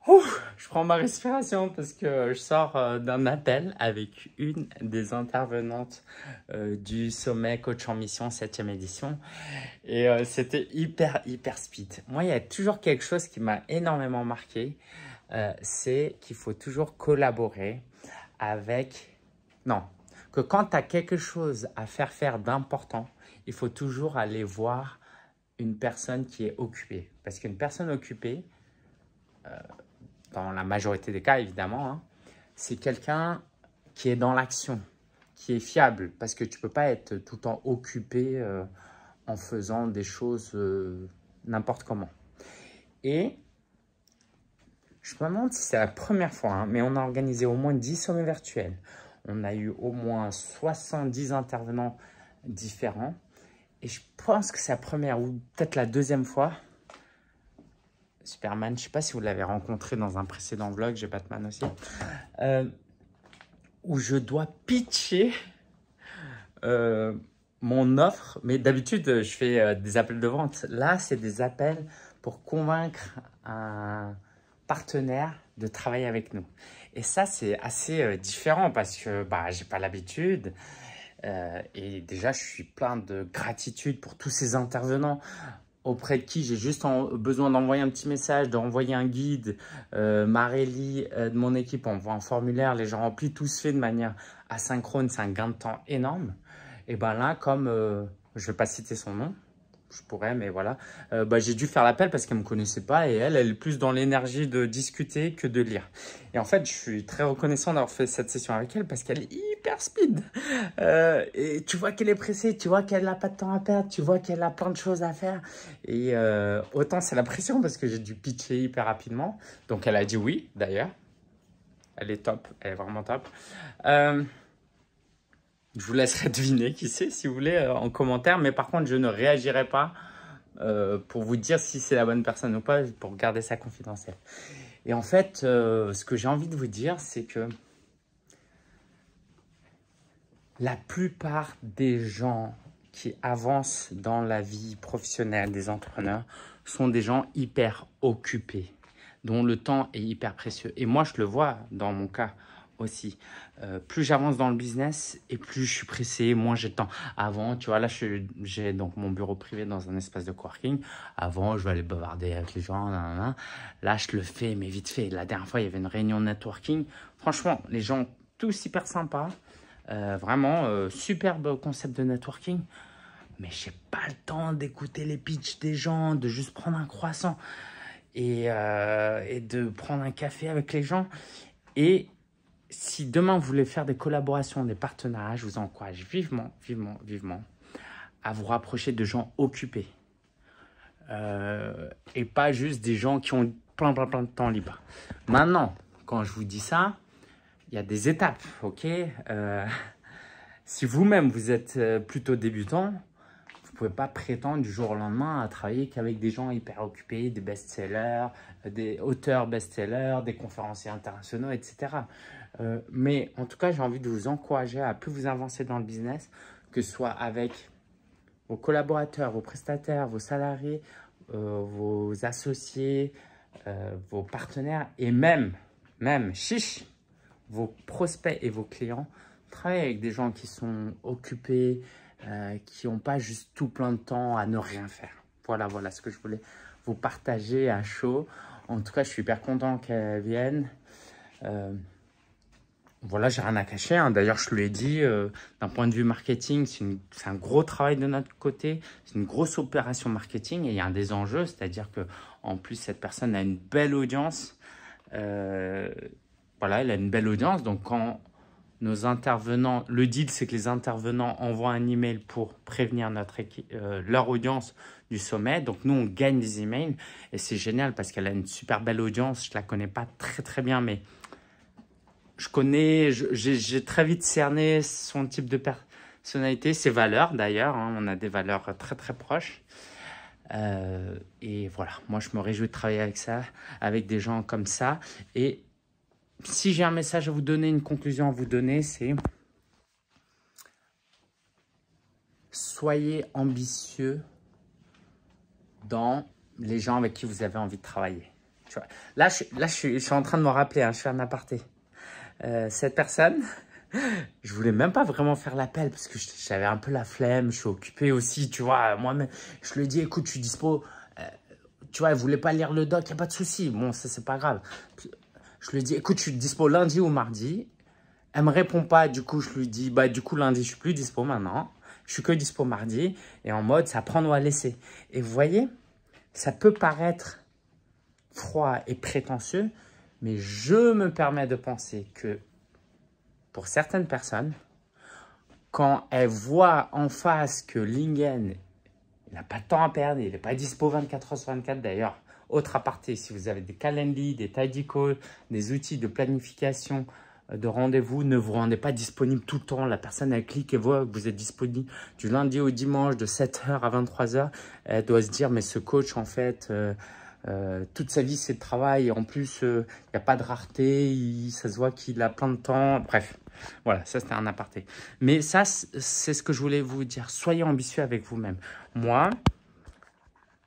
Ouh, je prends ma respiration parce que je sors d'un appel avec une des intervenantes du sommet Coach en Mission 7e édition. Et c'était hyper speed. Moi, il y a toujours quelque chose qui m'a énormément marqué. C'est qu'il faut toujours collaborer avec... Non, que quand tu as quelque chose à faire d'important, il faut toujours aller voir une personne qui est occupée. Parce qu'une personne occupée, dans la majorité des cas évidemment, hein, c'est quelqu'un qui est dans l'action, qui est fiable. Parce que tu ne peux pas être tout le temps occupé en faisant des choses n'importe comment. Et je me demande si c'est la première fois, hein, mais on a organisé au moins 10 sommets virtuels. On a eu au moins 70 intervenants différents. Et je pense que c'est la première ou peut-être la deuxième fois. Superman, je ne sais pas si vous l'avez rencontré dans un précédent vlog, j'ai Batman aussi, où je dois pitcher mon offre. Mais d'habitude, je fais des appels de vente. Là, c'est des appels pour convaincre un partenaire de travailler avec nous. Et ça, c'est assez différent parce que j'ai pas l'habitude. Et déjà, je suis plein de gratitude pour tous ces intervenants auprès de qui j'ai juste besoin d'envoyer un petit message, d'envoyer un guide. Marélie de mon équipe envoie un formulaire, les gens remplissent, tout se fait de manière asynchrone, c'est un gain de temps énorme. Et ben là, comme je ne vais pas citer son nom, je pourrais, mais voilà, j'ai dû faire l'appel parce qu'elle ne me connaissait pas et elle est plus dans l'énergie de discuter que de lire. Et en fait, je suis très reconnaissant d'avoir fait cette session avec elle parce qu'elle est hyper speed. Et tu vois qu'elle est pressée, tu vois qu'elle n'a pas de temps à perdre, tu vois qu'elle a plein de choses à faire. Et autant c'est la pression parce que j'ai dû pitcher hyper rapidement. Donc elle a dit oui, d'ailleurs. Elle est top, elle est vraiment top. Je vous laisserai deviner qui c'est si vous voulez en commentaire. Mais par contre, je ne réagirai pas pour vous dire si c'est la bonne personne ou pas, pour garder ça confidentiel. Et en fait, ce que j'ai envie de vous dire, c'est que la plupart des gens qui avancent dans la vie professionnelle des entrepreneurs sont des gens hyper occupés, dont le temps est hyper précieux. Et moi, je le vois dans mon cas aussi. Plus j'avance dans le business et plus je suis pressé, moins j'ai de temps. Avant, tu vois, là, j'ai donc mon bureau privé dans un espace de coworking. Avant, je vais aller bavarder avec les gens. Nanana. Là, je le fais, mais vite fait. La dernière fois, il y avait une réunion de networking. Franchement, les gens, tous hyper sympas. Vraiment, superbe concept de networking. Mais je n'ai pas le temps d'écouter les pitchs des gens, de juste prendre un croissant et de prendre un café avec les gens. Et si demain vous voulez faire des collaborations, des partenariats, je vous encourage vivement à vous rapprocher de gens occupés. Et pas juste des gens qui ont plein de temps libre. Maintenant, quand je vous dis ça, il y a des étapes, ok? Si vous-même vous êtes plutôt débutant, vous ne pouvez pas prétendre du jour au lendemain à travailler qu'avec des gens hyper occupés, des best-sellers, des auteurs best-sellers, des conférenciers internationaux, etc. Mais en tout cas, j'ai envie de vous encourager à plus vous avancer dans le business, que ce soit avec vos collaborateurs, vos prestataires, vos salariés, vos associés, vos partenaires et même, chiche, vos prospects et vos clients. Travaillez avec des gens qui sont occupés, qui n'ont pas juste tout plein de temps à ne rien faire. Voilà ce que je voulais vous partager à chaud. En tout cas, je suis hyper content qu'elle vienne. Voilà, j'ai rien à cacher, hein. D'ailleurs, je lui ai dit, d'un point de vue marketing, c'est un gros travail de notre côté. C'est une grosse opération marketing et il y a un des enjeux, c'est-à-dire que en plus, cette personne a une belle audience. Voilà, elle a une belle audience. Donc, quand nos intervenants, le deal, c'est que les intervenants envoient un email pour prévenir leur audience du sommet. Donc, nous, on gagne des emails et c'est génial parce qu'elle a une super belle audience. Je ne la connais pas très bien, mais j'ai très vite cerné son type de personnalité, ses valeurs d'ailleurs. Hein, on a des valeurs très proches. Et voilà, moi, je me réjouis de travailler avec des gens comme ça. Et si j'ai un message à vous donner, une conclusion à vous donner, c'est soyez ambitieux dans les gens avec qui vous avez envie de travailler. Tu vois. Là, je suis en train de me rappeler, hein, je fais un aparté. Cette personne, je voulais même pas vraiment faire l'appel parce que j'avais un peu la flemme, je suis occupé aussi, tu vois. Moi-même, je lui ai dit, écoute, je suis dispo. Tu vois, elle voulait pas lire le doc, il n'y a pas de souci. Bon, ça, c'est pas grave. Je lui ai dit, écoute, je suis dispo lundi ou mardi. Elle me répond pas, du coup, je lui dis, bah, du coup, lundi, je suis plus dispo maintenant. Je suis que dispo mardi. Et en mode, ça prendre ou à laisser. Et vous voyez, ça peut paraître froid et prétentieux, mais je me permets de penser que pour certaines personnes, quand elles voient en face que Lingen n'a pas de temps à perdre, il n'est pas dispo 24 heures sur 24 d'ailleurs. Autre aparté, si vous avez des Calendly, des Tidy Call, des outils de planification de rendez-vous, ne vous rendez pas disponible tout le temps. La personne, elle clique et voit que vous êtes disponible du lundi au dimanche de 7 h à 23 h. Elle doit se dire, mais ce coach, en fait, toute sa vie, c'est le travail. Et en plus, il n'y a pas de rareté. Ça se voit qu'il a plein de temps. Bref, voilà, ça, c'était un aparté. Mais ça, c'est ce que je voulais vous dire. Soyez ambitieux avec vous-même. Moi,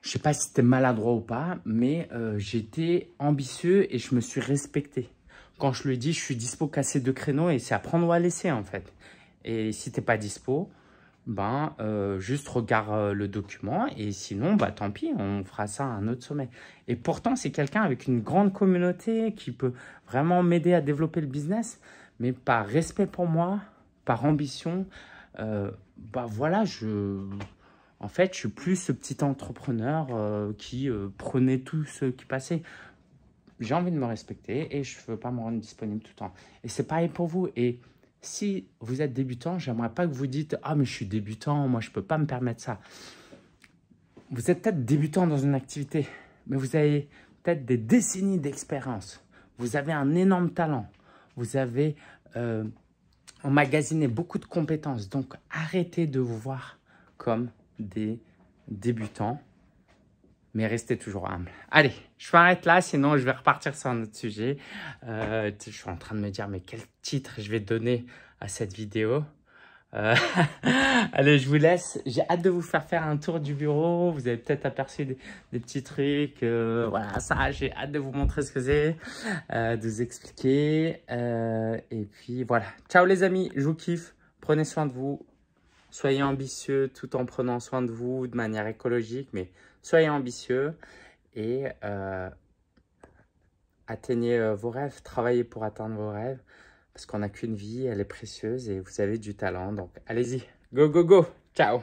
je ne sais pas si c'était maladroit ou pas, mais j'étais ambitieux et je me suis respecté. Quand je lui dis, je suis dispo casser 2 créneaux et c'est à prendre ou à laisser en fait. Et si tu n'es pas dispo, ben, juste regarde le document et sinon, bah, tant pis, on fera ça à un autre sommet. Et pourtant, c'est quelqu'un avec une grande communauté qui peut vraiment m'aider à développer le business, mais par respect pour moi, par ambition, bah voilà, en fait, je suis plus ce petit entrepreneur qui prenait tout ce qui passait. J'ai envie de me respecter et je ne veux pas me rendre disponible tout le temps. Et c'est pareil pour vous. Et si vous êtes débutant, j'aimerais pas que vous dites « Ah, mais je suis débutant, moi, je ne peux pas me permettre ça. » Vous êtes peut-être débutant dans une activité, mais vous avez peut-être des décennies d'expérience. Vous avez un énorme talent. Vous avez emmagasiné beaucoup de compétences. Donc, arrêtez de vous voir comme des débutants, mais restez toujours humble. Allez, je m'arrête là, sinon je vais repartir sur un autre sujet. Je suis en train de me dire, mais quel titre je vais donner à cette vidéo? Allez, je vous laisse. J'ai hâte de vous faire un tour du bureau. Vous avez peut-être aperçu des petits trucs. Voilà, ça, j'ai hâte de vous montrer ce que c'est, de vous expliquer. Et puis voilà. Ciao les amis, je vous kiffe. Prenez soin de vous. Soyez ambitieux tout en prenant soin de vous de manière écologique, mais soyez ambitieux et atteignez vos rêves, travaillez pour atteindre vos rêves parce qu'on n'a qu'une vie, elle est précieuse et vous avez du talent. Donc allez-y, go, go, go, ciao!